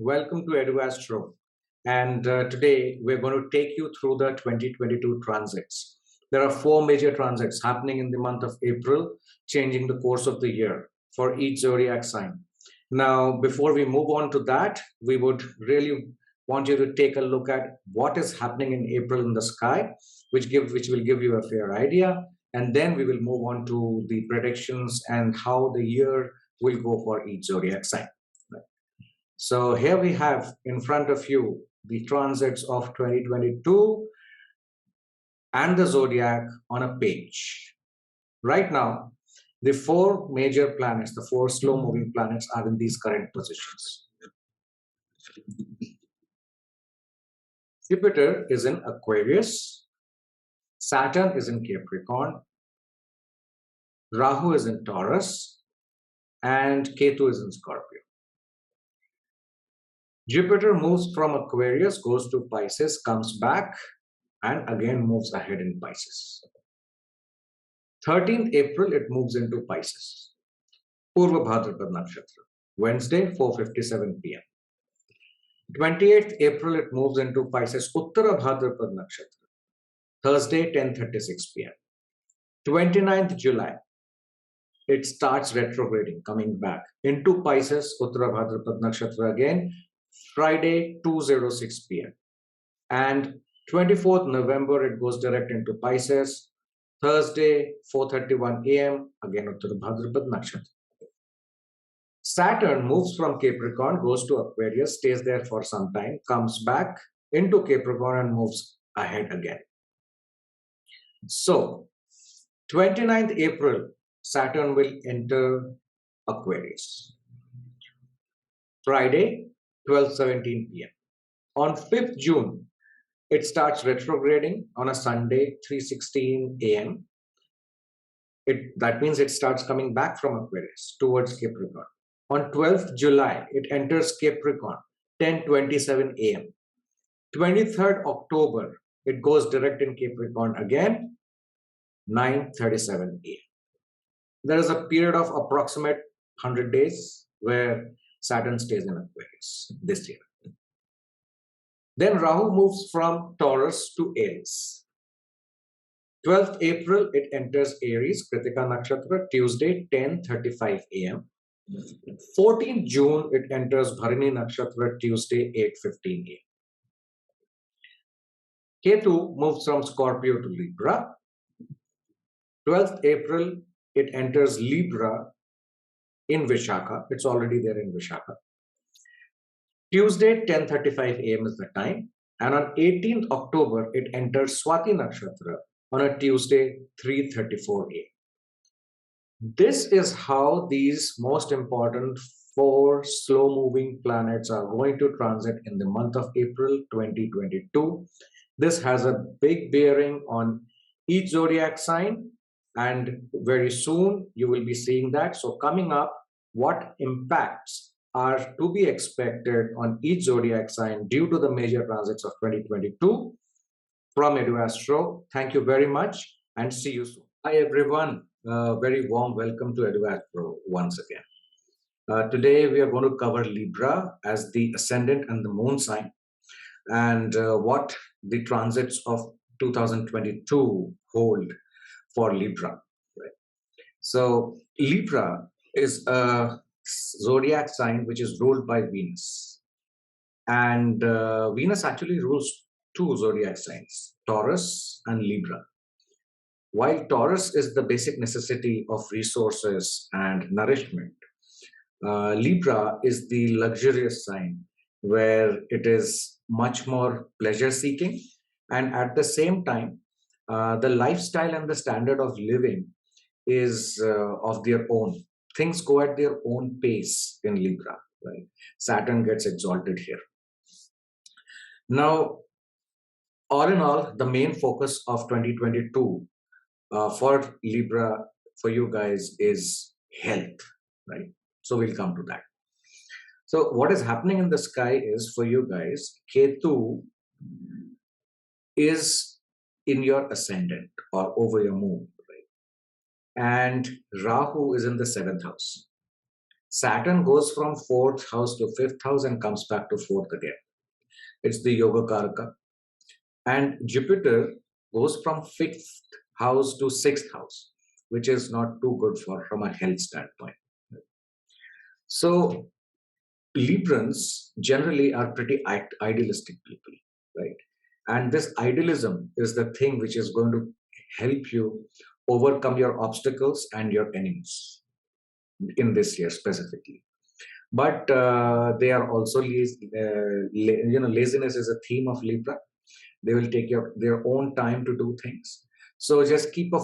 welcome to Edu-Astro. And today we're going to take you through the 2022 transits. There are four major transits happening in the month of April, changing the course of the year for each zodiac sign. Now, before we move on to that, we would really want you to take a look at what is happening in April in the sky, which will give you a fair idea. And then we will move on to the predictions and how the year will go for each zodiac sign. So here we have in front of you the transits of 2022 and the zodiac on a page. Right now, the four major planets, the four slow-moving planets, are in these current positions. Jupiter is in Aquarius, Saturn is in Capricorn, Rahu is in Taurus, and Ketu is in Scorpio. Jupiter moves from Aquarius, goes to Pisces, comes back, and again moves ahead in Pisces. 13th April, it moves into Pisces. Purva Bhadrapad Nakshatra, Wednesday, 4:57 p.m. 28th April, it moves into Pisces, Uttara Bhadrapad Nakshatra, Thursday, 10:36 p.m. 29th July, it starts retrograding, coming back into Pisces, Uttara Bhadrapad Nakshatra again, Friday, 2:06 p.m. And 24th November, it goes direct into Pisces, Thursday, 4:31 a.m., again Uttara Bhadrapad Nakshatra. Saturn moves from Capricorn, goes to Aquarius, stays there for some time, comes back into Capricorn and moves ahead again. So, 29th April, Saturn will enter Aquarius. Friday, 12:17 p.m. On 5th June, it starts retrograding on a Sunday, 3:16 a.m. That means it starts coming back from Aquarius towards Capricorn. On 12th July, it enters Capricorn, 10:27 a.m. 23rd October, it goes direct in Capricorn again, 9:37 a.m. There is a period of approximate 100 days where Saturn stays in Aquarius this year. Then Rahu moves from Taurus to Aries. 12th April, it enters Aries, Kritika Nakshatra, Tuesday, 10:35 a.m. 14th June, it enters Bharani Nakshatra, Tuesday, 8:15 a.m. Ketu moves from Scorpio to Libra. 12th April, it enters Libra in Vishakha. It's already there in Vishakha. Tuesday, 10:35 a.m. is the time. And on 18th October, it enters Swati Nakshatra on a Tuesday, 3:34 a.m. This is how these most important four slow-moving planets are going to transit in the month of April 2022. This has a big bearing on each zodiac sign, and very soon you will be seeing that. So coming up, what impacts are to be expected on each zodiac sign due to the major transits of 2022 from Edu-Astro. Thank you very much and see you soon. Hi everyone, very warm welcome to Edu-Astro once again. Today we are going to cover Libra as the ascendant and the moon sign, and what the transits of 2022 hold for Libra. Right? So Libra is a zodiac sign which is ruled by Venus, and Venus actually rules two zodiac signs, Taurus and Libra. While Taurus is the basic necessity of resources and nourishment, Libra is the luxurious sign where it is much more pleasure seeking, and at the same time the lifestyle and the standard of living is of their own. Things go at their own pace in Libra, right? Saturn gets exalted here. Now, all in all, the main focus of 2022 for Libra, for you guys, is health, right? So we'll come to that. So what is happening in the sky is, for you guys, Ketu is in your ascendant or over your moon, right? And Rahu is in the 7th house. Saturn goes from fourth house to fifth house and comes back to fourth again. It's the Yoga Karaka. And Jupiter goes from fifth house to sixth house, which is not too good for from a health standpoint. So Librans generally are pretty idealistic people, right? And this idealism is the thing which is going to help you overcome your obstacles and your enemies in this year specifically. But they are also laziness is a theme of Libra. They will take their own time to do things. So just keep a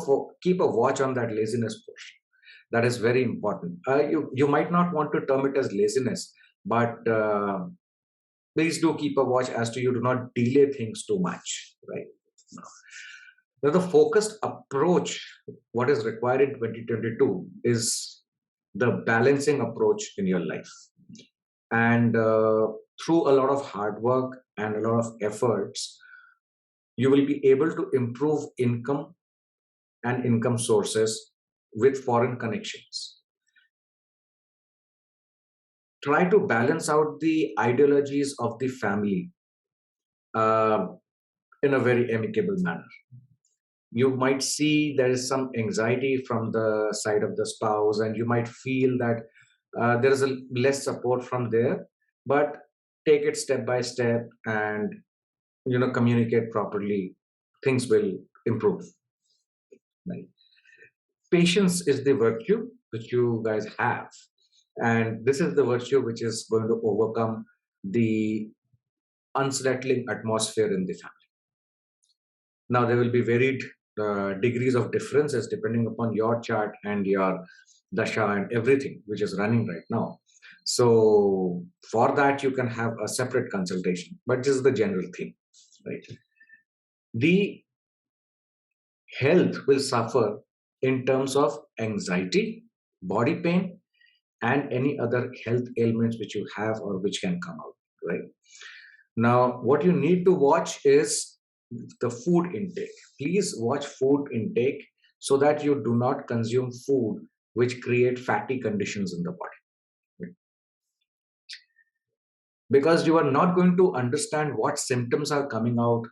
watch on that laziness portion. That is very important. You might not want to term it as laziness, but please do keep a watch as to you do not delay things too much, right? Now, the focused approach, what is required in 2022 is the balancing approach in your life. And through a lot of hard work and a lot of efforts, you will be able to improve income and income sources with foreign connections. Try to balance out the ideologies of the family in a very amicable manner. You might see there is some anxiety from the side of the spouse, and you might feel that there is a less support from there, but take it step by step and communicate properly. Things will improve. Right? Patience is the virtue which you guys have, and this is the virtue which is going to overcome the unsettling atmosphere in the family. Now, there will be varied degrees of differences depending upon your chart and your dasha and everything which is running right now. So, for that, you can have a separate consultation, but this is the general theme, right? The health will suffer in terms of anxiety, body pain, and any other health ailments which you have or which can come out, right? Now, what you need to watch is the food intake. Please watch food intake so that you do not consume food which create fatty conditions in the body. Because you are not going to understand what symptoms are coming out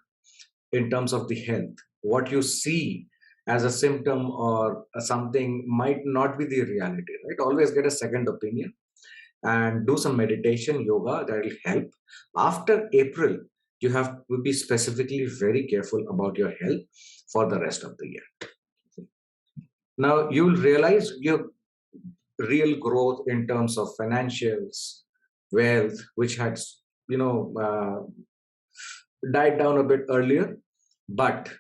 in terms of the health. What you see as a symptom or something might not be the reality, right? Always get a second opinion and do some meditation, yoga, that will help. After April, you have to be specifically very careful about your health for the rest of the year. Now, you will realize your real growth in terms of financials, wealth, which had, died down a bit earlier, but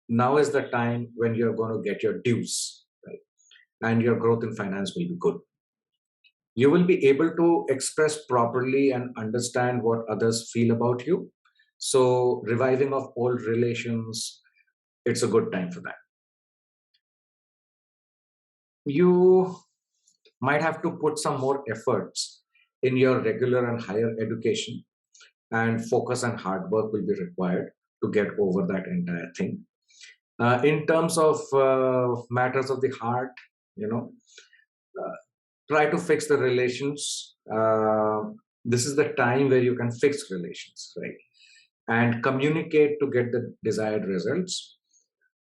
now is the time when you're going to get your dues, right? And your growth in finance will be good. You will be able to express properly and understand what others feel about you. So, reviving of old relations, it's a good time for that. You might have to put some more efforts in your regular and higher education, and focus and hard work will be required to get over that entire thing. In terms of matters of the heart, try to fix the relations. This is the time where you can fix relations, right? And communicate to get the desired results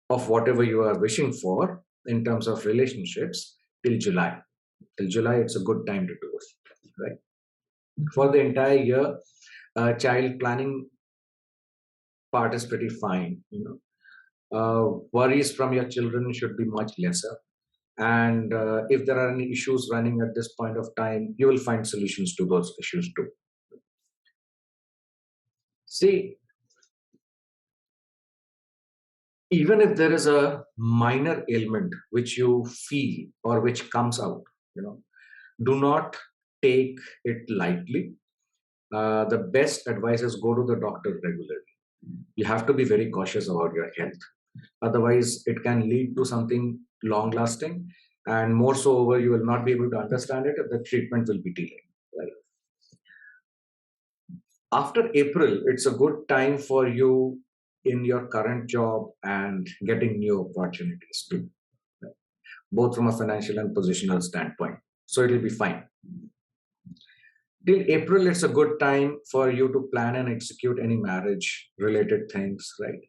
of whatever you are wishing for in terms of relationships till July. Till July, it's a good time to do it, right? For the entire year, child planning part is pretty fine. Worries from your children should be much lesser. And if there are any issues running at this point of time, you will find solutions to those issues too. See, even if there is a minor ailment which you feel or which comes out, do not take it lightly. The best advice is go to the doctor regularly. You have to be very cautious about your health. Otherwise, it can lead to something long lasting, and more so over, you will not be able to understand it if the treatment will be delayed. Right? After April, it's a good time for you in your current job and getting new opportunities too, right? Both from a financial and positional standpoint. So it'll be fine. Till April, it's a good time for you to plan and execute any marriage related things, right?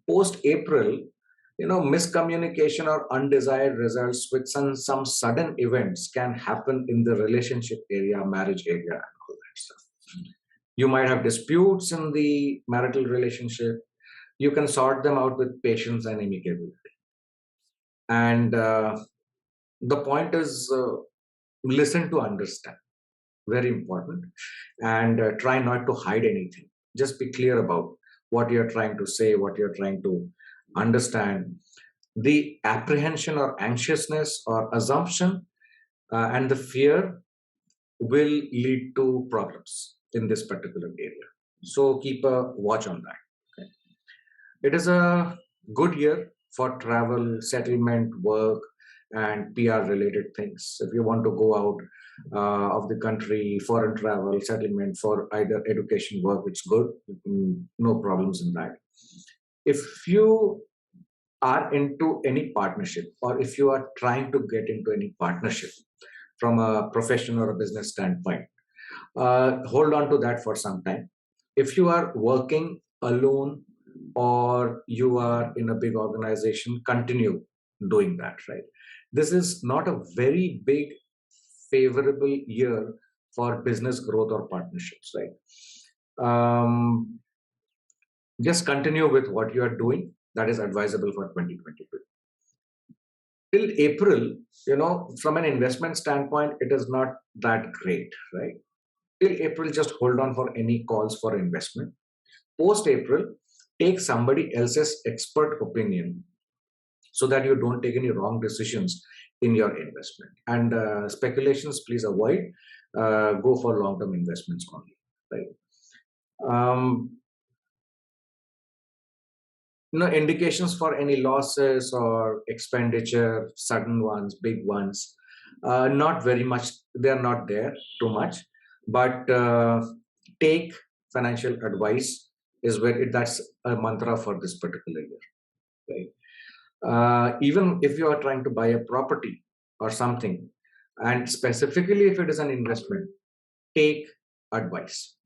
Post April, miscommunication or undesired results with some sudden events can happen in the relationship area, marriage area, and all that stuff. You might have disputes in the marital relationship. You can sort them out with patience and amicability. And the point is, listen to understand. Very important. And try not to hide anything. Just be clear about what you're trying to say, what you're trying to understand. The apprehension or anxiousness or assumption and the fear will lead to problems in this particular area. So keep a watch on that. Okay? It is a good year for travel, settlement, work, and PR related things. If you want to go out of the country, foreign travel, settlement for either education, work, it's good. No problems in that. If you are into any partnership, or if you are trying to get into any partnership from a professional or a business standpoint, hold on to that for some time. If you are working alone or you are in a big organization, continue doing that, right? This is not a very big favorable year for business growth or partnerships, right? Just continue with what you are doing. That is advisable for 2022. Till April, from an investment standpoint, it is not that great, right? Till April, just hold on for any calls for investment. Post April, take somebody else's expert opinion so that you don't take any wrong decisions in your investment. And speculations, please avoid. Go for long-term investments only, right? Indications for any losses or expenditure, sudden ones, big ones, not very much. They're not there too much, but take financial advice is where that's a mantra for this particular year, right? Even if you are trying to buy a property or something, and specifically if it is an investment, take advice.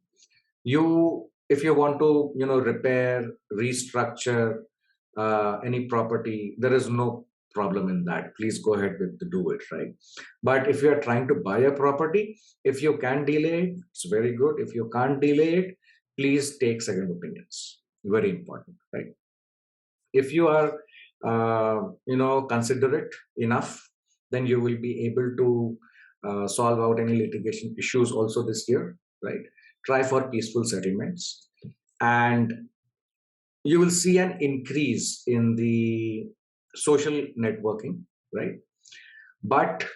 If you want to repair, restructure any property, there is no problem in that. Please go ahead with to do it, right? But if you are trying to buy a property, if you can delay it, it's very good. If you can't delay it, please take second opinions. Very important, right? If you are considerate enough, then you will be able to solve out any litigation issues also this year, right? Try for peaceful settlements, and you will see an increase in the social networking, right? But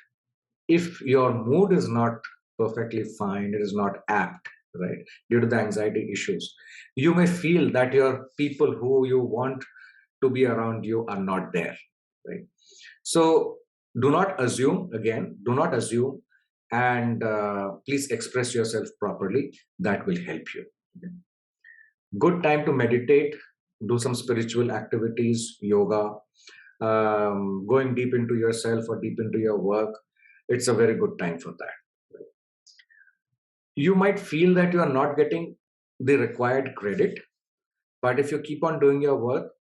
if your mood is not perfectly fine, it is not apt, right, due to the anxiety issues, you may feel that your people who you want to be around you are not there, right? So do not assume, and please express yourself properly. That will help you. Okay? Good time to meditate, do some spiritual activities, yoga, going deep into yourself or deep into your work. It's a very good time for that. Right? You might feel that you are not getting the required credit, but if you keep on doing your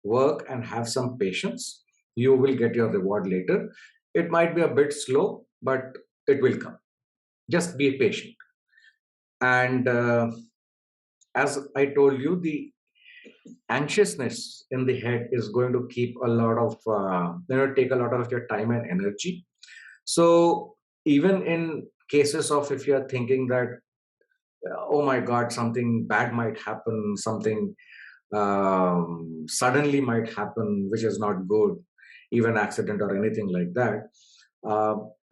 work and have some patience, you will get your reward later. It might be a bit slow, but it will come. Just be patient. And as I told you, the anxiousness in the head is going to keep a lot of, take a lot of your time and energy. So even in cases of if you're thinking that, oh my God, something bad might happen, something suddenly might happen, which is not good, even accident or anything like that,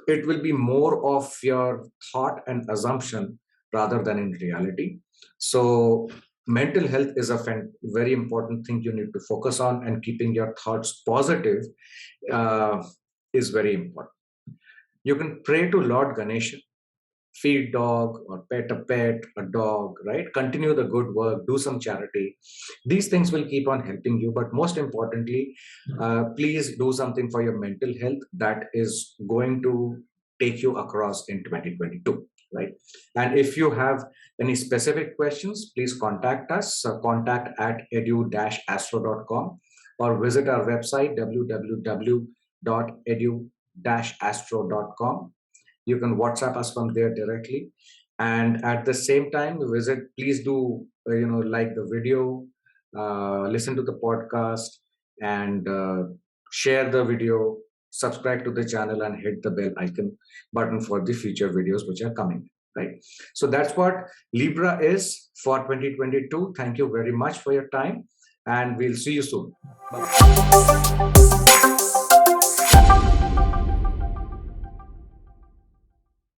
it will be more of your thought and assumption rather than in reality. So mental health is a very important thing you need to focus on, and keeping your thoughts positive is very important. You can pray to Lord Ganesha, feed dog or pet a dog, right? Continue the good work, do some charity. These things will keep on helping you. But most importantly, please do something for your mental health that is going to take you across in 2022. right? And if you have any specific questions, please contact us, contact at edu-astro.com, or visit our website www.edu-astro.com. You can WhatsApp us from there directly. And at the same time, please do, like the video, listen to the podcast, and share the video, subscribe to the channel, and hit the bell icon button for the future videos which are coming, right? So that's what Libra is for 2022. Thank you very much for your time, and we'll see you soon. Bye.